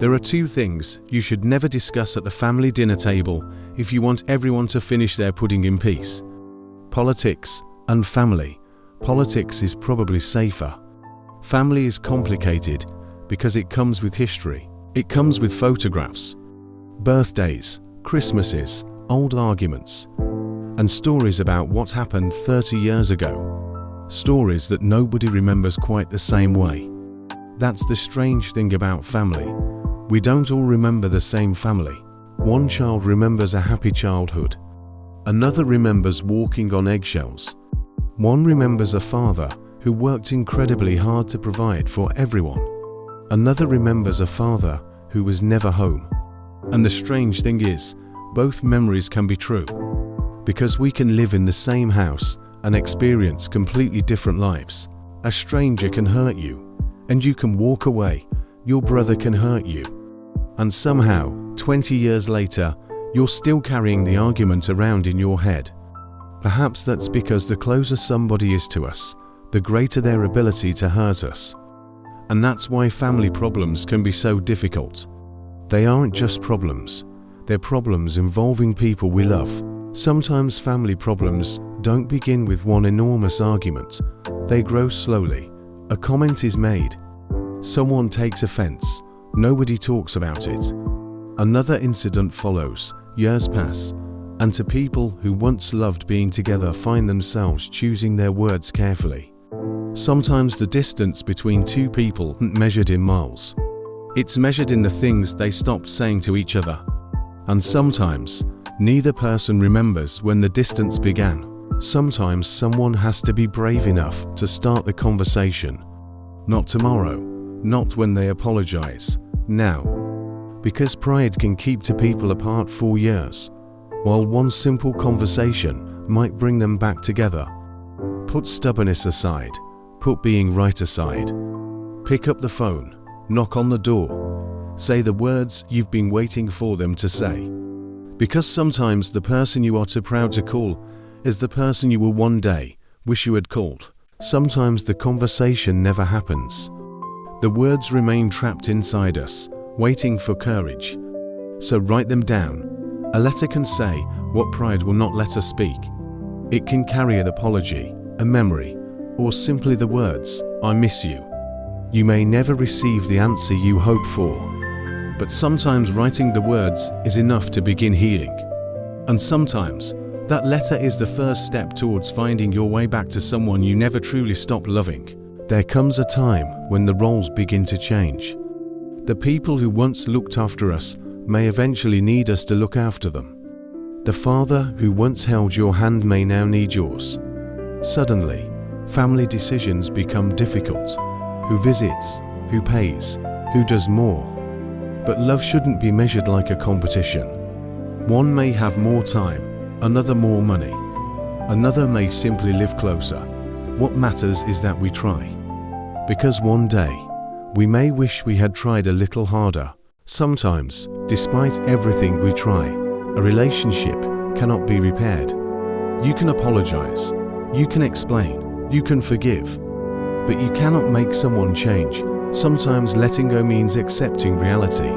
There are two things you should never discuss at the family dinner table if you want everyone to finish their pudding in peace: politics and family. Politics is probably safer. Family is complicated because it comes with history. It comes with photographs, birthdays, Christmases, old arguments, and stories about what happened 30 years ago. Stories that nobody remembers quite the same way. That's the strange thing about family. We don't all remember the same family. One child remembers a happy childhood. Another remembers walking on eggshells. One remembers a father who worked incredibly hard to provide for everyone. Another remembers a father who was never home. And the strange thing is, both memories can be true. Because we can live in the same house and experience completely different lives. A stranger can hurt you, and you can walk away. Your brother can hurt you. And somehow, 20 years later, you're still carrying the argument around in your head. Perhaps that's because the closer somebody is to us, the greater their ability to hurt us. And that's why family problems can be so difficult. They aren't just problems. They're problems involving people we love. Sometimes family problems don't begin with one enormous argument. They grow slowly. A comment is made. Someone takes offense. Nobody talks about it. Another incident follows. Years pass, and to people who once loved being together find themselves choosing their words carefully. Sometimes the distance between two people isn't measured in miles. It's measured in the things they stopped saying to each other. And sometimes, neither person remembers when the distance began. Sometimes someone has to be brave enough to start the conversation. Not tomorrow, not when they apologize, now. Because pride can keep two people apart for years, while one simple conversation might bring them back together. Put stubbornness aside. Put being right aside. Pick up the phone. Knock on the door. Say the words you've been waiting for them to say. Because sometimes the person you are too proud to call is the person you will one day wish you had called. Sometimes the conversation never happens. The words remain trapped inside us, waiting for courage. So write them down. A letter can say what pride will not let us speak. It can carry an apology, a memory, or simply the words, "I miss you." You may never receive the answer you hope for, but sometimes writing the words is enough to begin healing. And sometimes, that letter is the first step towards finding your way back to someone you never truly stopped loving. There comes a time when the roles begin to change. The people who once looked after us may eventually need us to look after them. The father who once held your hand may now need yours. Suddenly, family decisions become difficult. Who visits? Who pays? Who does more? But love shouldn't be measured like a competition. One may have more time, another more money. Another may simply live closer. What matters is that we try. Because one day, we may wish we had tried a little harder. Sometimes, despite everything we try, a relationship cannot be repaired. You can apologize, you can explain, you can forgive, but you cannot make someone change. Sometimes letting go means accepting reality.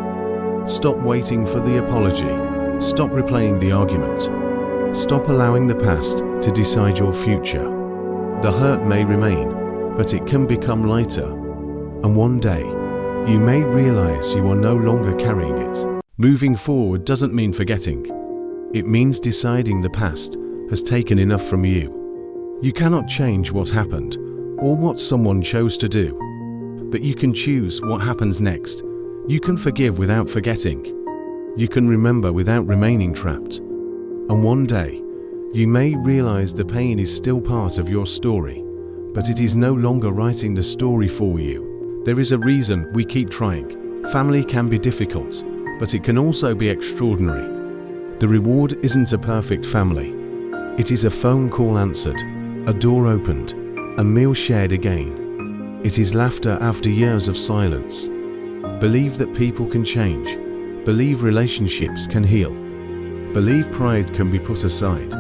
Stop waiting for the apology. Stop replaying the argument. Stop allowing the past to decide your future. The hurt may remain, but it can become lighter. And one day, you may realize you are no longer carrying it. Moving forward doesn't mean forgetting. It means deciding the past has taken enough from you. You cannot change what happened or what someone chose to do, but you can choose what happens next. You can forgive without forgetting. You can remember without remaining trapped. And one day, you may realize the pain is still part of your story, but it is no longer writing the story for you. There is a reason we keep trying. Family can be difficult, but it can also be extraordinary. The reward isn't a perfect family. It is a phone call answered, a door opened, a meal shared again. It is laughter after years of silence. Believe that people can change. Believe relationships can heal. Believe pride can be put aside.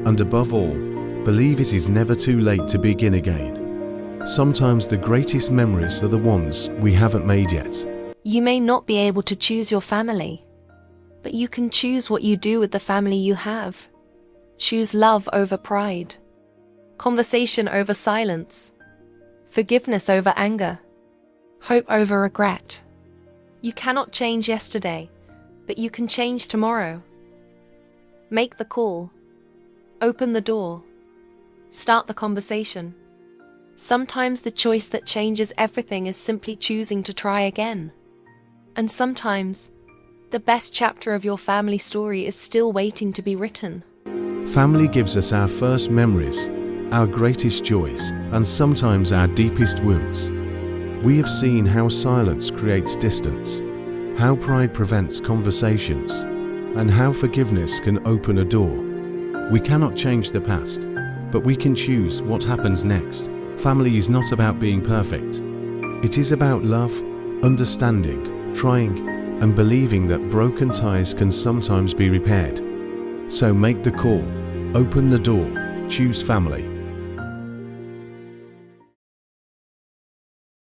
And above all, believe it is never too late to begin again. Sometimes the greatest memories are the ones we haven't made yet. You may not be able to choose your family, but you can choose what you do with the family you have. Choose love over pride, conversation over silence, forgiveness over anger, hope over regret. You cannot change yesterday, but you can change tomorrow. Make the call. Open the door. Start the conversation. Sometimes the choice that changes everything is simply choosing to try again. And sometimes, the best chapter of your family story is still waiting to be written. Family gives us our first memories, our greatest joys, and sometimes our deepest wounds. We have seen how silence creates distance, how pride prevents conversations, and how forgiveness can open a door. We cannot change the past, but we can choose what happens next. Family is not about being perfect. It is about love, understanding, trying, and believing that broken ties can sometimes be repaired. So make the call, open the door, choose family.